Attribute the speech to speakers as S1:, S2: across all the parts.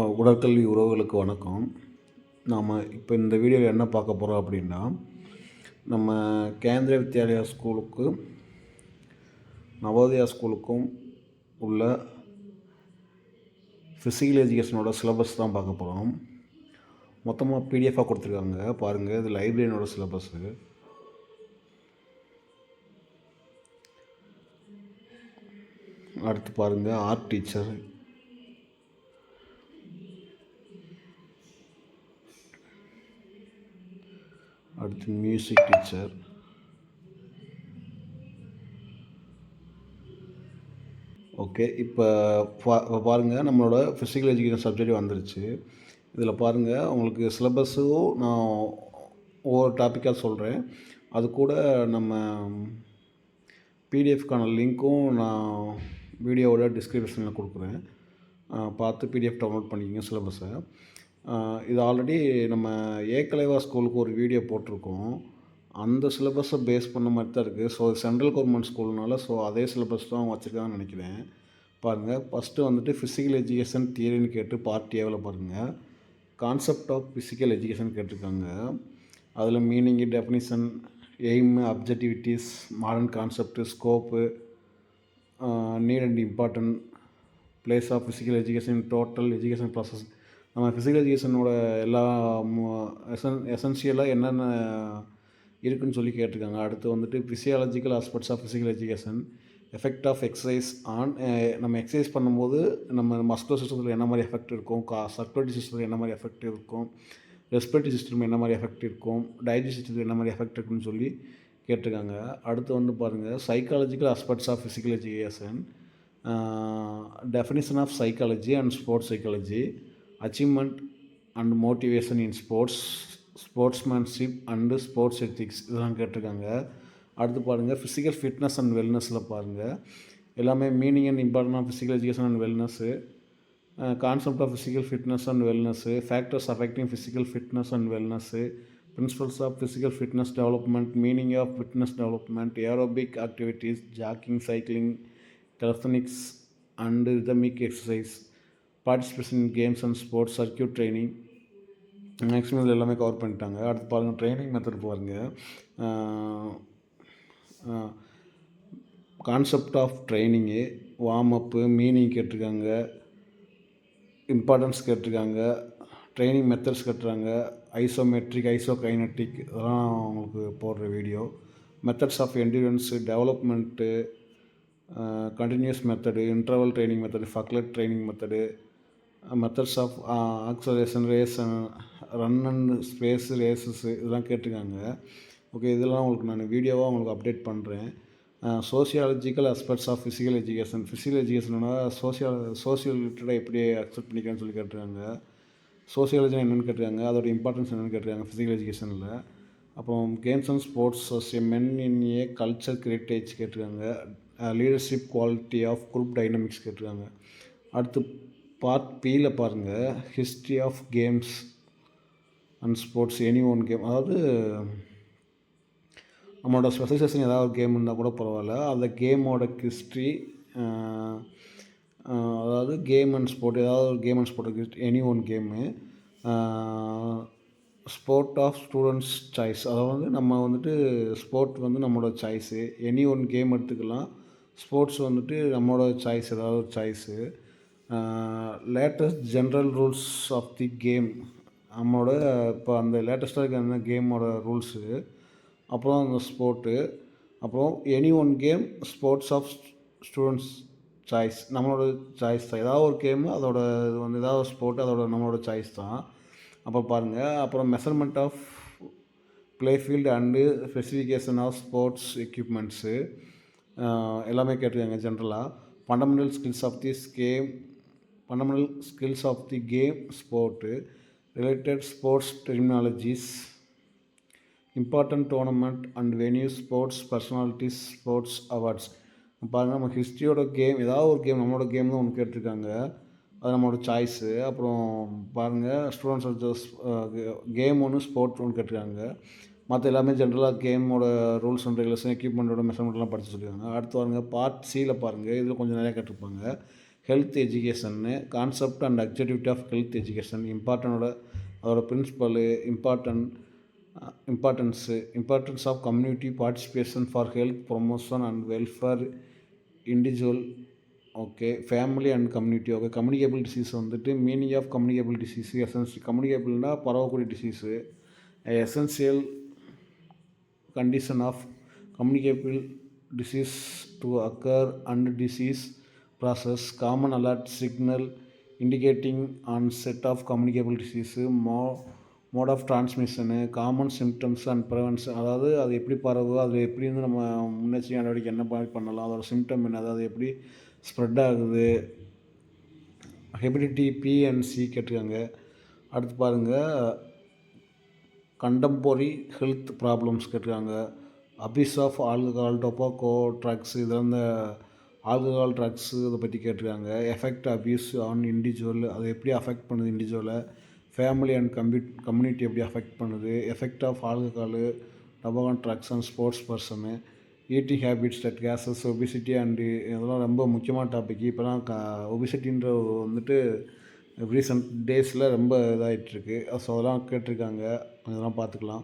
S1: உடற்கல்வி உறவுகளுக்கு வணக்கம். நாம் இப்போ இந்த வீடியோவில் என்ன பார்க்க போகிறோம் அப்படின்னா, நம்ம கேந்திரிய வித்யாலயா ஸ்கூலுக்கு நவோதயா ஸ்கூலுக்கும் உள்ள ஃபிசிக்கல் எஜுகேஷனோட சிலபஸ் தான் பார்க்க போகிறோம். மொத்தமாக பிடிஎஃபாக கொடுத்துருக்காங்க பாருங்கள். இது லைப்ரரியோட சிலபஸ்ஸு. அடுத்து பாருங்கள், ஆர்ட் டீச்சர், அடுத்து மியூசிக் டீச்சர், ஓகே. இப்போ பாருங்கள், நம்மளோட ஃபிசிக்கல் எஜுகேஷன் சப்ஜெக்ட் வந்துருச்சு. இதில் பாருங்கள், உங்களுக்கு சிலபஸும் நான் ஒவ்வொரு டாப்பிக்காக சொல்கிறேன். அது கூட நம்ம பிடிஎஃப்கான லிங்க்கும் நான் வீடியோவோட டிஸ்கிரிப்ஷனில் கொடுக்குறேன். பார்த்து பிடிஎஃப் டவுன்லோட் பண்ணிக்கோங்க சிலபஸை. இது ஆல்ரெடி நம்ம ஏகலைவா ஸ்கூலுக்கு ஒரு வீடியோ போட்டிருக்கோம். அந்த சிலபஸை பேஸ் பண்ண மாதிரி தான் இருக்குது. ஸோ சென்ட்ரல் கவர்மெண்ட் ஸ்கூல்னால அதே சிலபஸ் தான் அவங்க வச்சுருக்காங்கன்னு நினைக்கிறேன். பாருங்கள், ஃபஸ்ட்டு வந்துட்டு ஃபிசிக்கல் எஜுகேஷன் தியரின்னு கேட்டு பார்ட் ஏவில் பாருங்கள், கான்செப்ட் ஆஃப் ஃபிசிக்கல் எஜுகேஷன் கேட்டிருக்காங்க. அதில் meaning, definition, aim, objectivities, modern concept, scope, need and important, place of physical education, total education process. நம்ம ஃபிசிக்கல் எஜுகேஷனோட எல்லா எசென்சியலாக என்னென்ன இருக்குதுன்னு சொல்லி கேட்டிருக்காங்க. அடுத்து வந்துட்டு physiological aspects of physical education, effect of exercise on, நம்ம எக்ஸசைஸ் பண்ணும்போது நம்ம மஸ்குலர் சிஸ்டத்தில் என்ன மாதிரி எஃபெக்ட் இருக்கும், சர்க்குலேட்டரி சிஸ்டத்தில் என்ன மாதிரி எஃபெக்ட் இருக்கும், ரெஸ்பிரேட்டரி சிஸ்டம் என்ன மாதிரி எஃபெக்ட் இருக்கும், டைஜஸ்ட் சிஸ்டத்தில் என்ன மாதிரி எஃபெக்ட் இருக்குன்னு சொல்லி கேட்டிருக்காங்க. அடுத்து வந்து பாருங்கள், psychological aspects of physical education, definition of psychology and sports psychology, achievement and motivation in sports, sportsmanship and sports ethics, இதெல்லாம் கேட்டிருக்காங்க. அடுத்து பாருங்கள், ஃபிசிக்கல் ஃபிட்னஸ் அண்ட் வெல்னஸில் பாருங்கள், எல்லாமே meaning and important of physical education and wellness, concept of physical fitness and wellness, factors affecting physical fitness and wellness, principles of physical fitness development, meaning of fitness development, aerobic activities, jogging, cycling, calisthenics and rhythmic exercise, participation in games and sports, circuit training. Maximum இதில் எல்லாமே cover பண்ணிட்டாங்க. அடுத்து பாருங்கள், training method பாருங்கள், concept of training, warm up, meaning கேட்டிருக்காங்க, importance கேட்டிருக்காங்க, training methods கேட்டுறாங்க, isometric, isokinetic, இதெல்லாம் அவங்களுக்கு போடுற video, methods of endurance, development, continuous method, interval training method, ஃபக்லெட் training method, methods of acceleration, race, run and space races, இதெல்லாம் கேட்டிருக்காங்க. Okay, இதெல்லாம் உங்களுக்கு நான் வீடியோவாக உங்களுக்கு அப்டேட் பண்ணுறேன். Sociological aspects of physical education, physical எஜுகேஷன்னா சோசியல் ரிலேட்டடாக எப்படி அக்செப்ட் பண்ணிக்கிறேன்னு சொல்லி கேட்டிருக்காங்க. சோசியாலஜினா என்னென்னு கேட்டிருக்காங்க, அதோட இம்பார்ட்டன்ஸ் என்னென்னு கேட்டிருக்காங்க ஃபிசிக்கல் எஜுகேஷனில். அப்புறம் games and sports as a men in a culture heritage கேட்டிருக்காங்க. Leadership quality of group dynamics கேட்டிருக்காங்க. அடுத்து பார்ட் பியில் பாருங்கள், history of games and sports, any one game, அதாவது நம்மளோட ஸ்பெஷலைசேஷன் ஏதாவது ஒரு கேம் இருந்தால் கூட பரவாயில்ல, அந்த கேமோட ஹிஸ்ட்ரி, அதாவது கேம் அண்ட் ஸ்போர்ட், ஏதாவது ஒரு game and sport, any one game, sport of students choice, அதாவது நம்ம வந்துட்டு ஸ்போர்ட் வந்து நம்மளோட சாய்ஸு, எனி ஒன் கேம் எடுத்துக்கலாம், ஸ்போர்ட்ஸ் வந்துட்டு நம்மளோட சாய்ஸ், ஏதாவது ஒரு choice, latest general rules of the game, நம்மளோட இப்போ அந்த லேட்டஸ்ட்டாக இருக்க அந்த கேமோட ரூல்ஸு, அப்புறம் அந்த ஸ்போர்ட்டு, அப்புறம் any one game, sports of students choice, நம்மளோட சாய்ஸ் தான், ஏதாவது ஒரு கேமு அதோட இது வந்து ஏதாவது ஒரு ஸ்போர்ட்டு அதோட நம்மளோட சாய்ஸ் தான். அப்புறம் பாருங்கள், அப்புறம் measurement of play field and specification of sports equipments, எல்லாமே கேட்டிருக்காங்க. ஜென்ரலாக fundamental skills of this game, fundamental skills of the game sport, related sports terminologies, important tournament and venue, sports personalities, sports awards. பாருங்கள், நம்ம ஹிஸ்ட்ரியோட game, ஏதாவது ஒரு game நம்மளோட game தான் ஒன்று கேட்டிருக்காங்க, அது நம்மளோட சாய்ஸு. அப்புறம் பாருங்கள், ஸ்டூடெண்ட்ஸ் கேம் ஒன்று, ஸ்போர்ட்ஸ் ஒன்று கேட்டிருக்காங்க. மற்ற எல்லாமே ஜென்ரலாக கேமோட ரூல்ஸ் அண்ட் ரெகுலேஷன், எக்யூப்மெண்ட்டோட மெஷர்மெண்ட்லாம் படித்து சொல்லியிருக்காங்க. அடுத்து பாருங்கள், பார்ட் சியில் பாருங்கள், இதில் கொஞ்சம் நிறையா கேட்டிருப்பாங்க. ஹெல்த் எஜுகேஷன்னு concept and objectivity of health education அதோட principle importance of community participation for health promotion and welfare individual. Okay, family and community. Okay, communicable disease வந்துட்டு மீனிங் ஆஃப் கம்யூனிகேபிள் டிசீஸ் கம்யூனிகேபிள்னால் பரவக்கூடிய disease. Essential condition of communicable disease to occur and disease process. Common alert signal indicating onset of communicable disease. Mode of transmission, common symptoms and prevention. அதாவது அது எப்படி பரவுது, அது எப்படி வந்து நம்ம முன்னெச்சரிக்கை நடவடிக்கை என்ன பண்ணலாம், அதோட சிம்டம் என்ன, அதாவது எப்படி ஸ்ப்ரெட் ஆகுது. ஹெபிலிட்டி பிஎன்சி கேட்டிருக்காங்க. அடுத்து பாருங்கள், கண்டெம்பரரி ஹெல்த் ப்ராப்ளம்ஸ் கேட்டிருக்காங்க. Abuse of alcohol, tobacco, drugs, இதெல்லாம் இந்த ஆல்கஹால் ட்ரக்ஸு இதை பற்றி கேட்டிருக்காங்க. எஃபெக்ட் அபியூஸ் ஆன் இண்டிவிஜுவல், அது எப்படி அஃபெக்ட் பண்ணுது இண்டிவிஜுவலை. ஃபேமிலி அண்ட் கம்யூனிட்டி எப்படி அஃபெக்ட் பண்ணுது. Effect of alcohol, tobacco, drugs and sports person. Eating habits that causes, obesity and இதெல்லாம் ரொம்ப முக்கியமான டாபிக். இப்போலாம் ஒபிசிட்டின்ற வந்துட்டு ரீசன்ட் டேஸில் ரொம்ப இதாகிட்டுருக்கு. ஸோ அதெல்லாம் கேட்டிருக்காங்க, இதெல்லாம் பார்த்துக்கலாம்.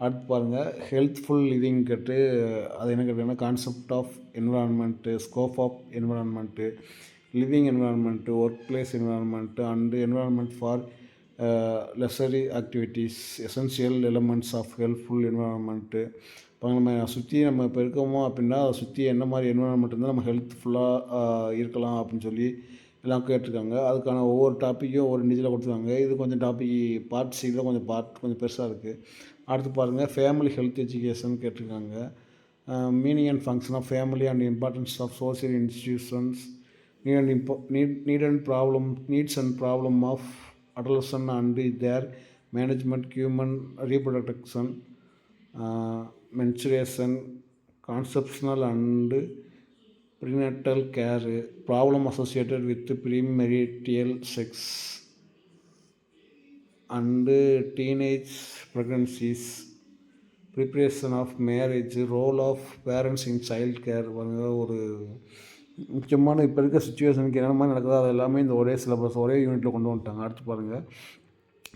S1: அடுத்து பாருங்கள், ஹெல்த்ஃபுல் லிவிங் கேட்டு அது என்ன கேட்டிங்கன்னா concept of environment, scope of environment, living environment, work place environment and environment for leisure activities, essential elements of helpful environment. இப்போ நம்ம சுற்றி நம்ம இப்போ இருக்கோமோ அப்படின்னா அதை சுற்றி என்ன மாதிரி என்விரான்மெண்ட் இருந்தால் நம்ம ஹெல்த்ஃபுல்லாக இருக்கலாம் அப்படின்னு சொல்லி எல்லாம் கேட்டிருக்காங்க. அதுக்கான ஒவ்வொரு டாப்பிக்கும் ஒவ்வொரு இண்டிவிஜுவலாக கொடுத்துருக்காங்க. இது கொஞ்சம் டாபிக் பார்ட் சியில் கொஞ்சம் பெருசாக இருக்குது. அடுத்து பாருங்கள், ஃபேமிலி ஹெல்த் எஜுகேஷன் கேட்டிருக்காங்க. Meaning and function of family and importance of social institutions, needs and problem of adolescent and their management, human reproduction, menstruation, conceptional and prenatal care, problem associated with premarital sex and teenage pregnancies, preparation of marriage, role of parents in child care. ஒரு முக்கியமான இப்போ இருக்க சுச்சுவேஷனுக்கு என்ன மாதிரி நடக்குதோ அது எல்லாமே இந்த ஒரே சிலபஸ் ஒரே யூனிட்டில் கொண்டு வந்துட்டாங்க. அடுத்து பாருங்கள்,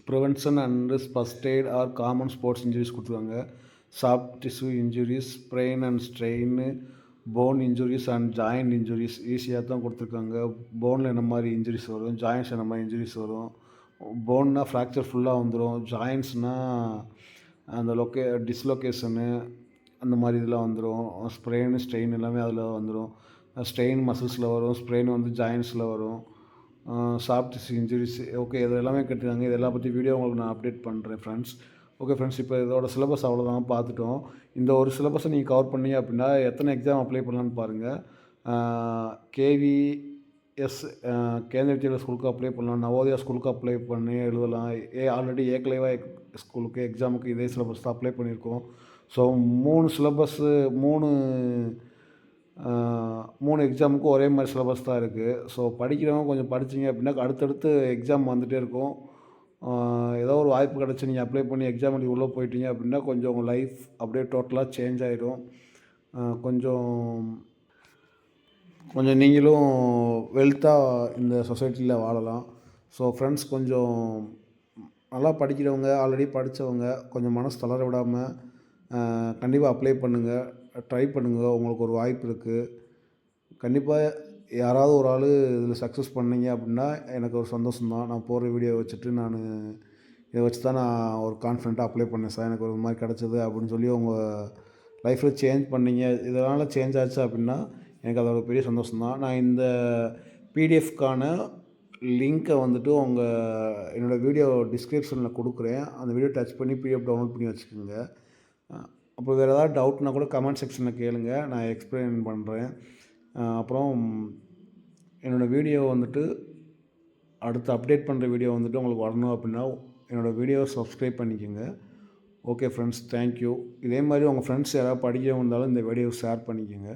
S1: prevention and first aid are common sports injuries கொடுத்துருக்காங்க. Soft tissue injuries, sprain and strain, bone injuries and joint injuries ஈஸியாக தான் கொடுத்துருக்காங்க. போனில் என்ன மாதிரி இன்ஜுரிஸ் வரும், ஜாயின்ட்ஸ் என்ன மாதிரி இன்ஜுரிஸ் வரும். போன்னா ஃப்ராக்சர் ஃபுல்லாக வந்துடும், ஜாயின்ட்ஸ்னால் அந்த டிஸ்லொகேஷனு அந்த மாதிரி இதெல்லாம் வந்துடும். ஸ்ட்ரெயின் எல்லாமே அதில் வந்துடும். ஸ்ட்ரெயின் மசில்ஸில் வரும், ஸ்ப்ரெயின் வந்து ஜாயின்ட்ஸில் வரும். Soft injuries. ஓகே, இது எல்லாமே கேட்டிருக்காங்க. இதெல்லாம் பற்றி வீடியோ உங்களுக்கு நான் அப்டேட் பண்ணுறேன் ஃப்ரெண்ட்ஸ். ஓகே ஃப்ரெண்ட்ஸ், இப்போ இதோட சிலபஸ் அவ்வளோதான் பார்த்துட்டோம். இந்த ஒரு சிலபஸை நீங்கள் கவர் பண்ணீங்க அப்படின்னா எத்தனை எக்ஸாம் அப்ளை பண்ணலான்னு பாருங்கள். கேவிஎஸ் கேந்திர வித்யாலயா ஸ்கூலுக்கு அப்ளை பண்ணலாம், நவோதயா ஸ்கூலுக்கு அப்ளை பண்ணி எழுதலாம். ஆல்ரெடி ஏகலைவா ஸ்கூலுக்கு எக்ஸாமுக்கு இதே சிலபஸ் தான் அப்ளை பண்ணியிருக்கோம். ஸோ 3 சிலபஸ்ஸு 3 எக்ஸாமுக்கு ஒரே மாதிரி சிலபஸ் தான் இருக்குது. ஸோ படிக்கிறவங்க கொஞ்சம் படிச்சிங்க அப்படின்னா அடுத்தடுத்து எக்ஸாம் வந்துகிட்டே இருக்கும். ஏதோ ஒரு வாய்ப்பு கிடச்சி நீங்கள் அப்ளை பண்ணி எக்ஸாம் எழுதி உள்ளே போயிட்டீங்க அப்படின்னா கொஞ்சம் உங்கள் லைஃப் அப்படியே டோட்டலாக சேஞ்ச் ஆகிடும். கொஞ்சம் நீங்களும் வெல்த்தாக இந்த சொசைட்டியில் வாழலாம். ஸோ ஃப்ரெண்ட்ஸ், கொஞ்சம் நல்லா படிக்கிறவங்க, ஆல்ரெடி படித்தவங்க கொஞ்சம் மனசு தளர விடாமல் கண்டிப்பாக அப்ளை பண்ணுங்கள், ட்ரை பண்ணுங்கள். உங்களுக்கு ஒரு வாய்ப்பு இருக்குது. கண்டிப்பாக யாராவது ஒரு ஆள் இதில் சக்ஸஸ் பண்ணீங்க அப்படின்னா எனக்கு ஒரு சந்தோஷம்தான். நான் போடுற வீடியோ வச்சுட்டு இதை வச்சு தான் நான் ஒரு கான்ஃபிடென்ட்டாக அப்ளை பண்ணேன் சார், எனக்கு ஒரு மாதிரி கிடச்சிது அப்படின்னு சொல்லி உங்கள் லைஃப்பில் சேஞ்ச் பண்ணீங்க, இதனால் சேஞ்ச் ஆச்சு அப்படின்னா எனக்கு அதோட பெரிய சந்தோஷம்தான். நான் இந்த பிடிஎஃப்கான லிங்க்கை வந்துட்டு என்னோடய வீடியோ டிஸ்கிரிப்ஷனில் கொடுக்குறேன். அந்த வீடியோ டச் பண்ணி பிடிஎஃப் டவுன்லோட் பண்ணி வச்சுக்கோங்க. அப்புறம் வேறு ஏதாவது டவுட்னா கூட கமெண்ட் செக்ஷனில் கேளுங்க, நான் எக்ஸ்பிளைன் பண்ணுறேன். அப்புறம் என்னோடய வீடியோ வந்துட்டு அடுத்து அப்டேட் பண்ணுற வீடியோ வந்துட்டு உங்களுக்கு வரணும் அப்படின்னா என்னோடய வீடியோவை சப்ஸ்கிரைப் பண்ணிக்கோங்க. Okay friends, thank you. இதே மாதிரி உங்கள் ஃப்ரெண்ட்ஸ் யாராவது படிக்கிறவங்க இருந்தாலும் இந்த வீடியோவை ஷேர் பண்ணிக்கோங்க.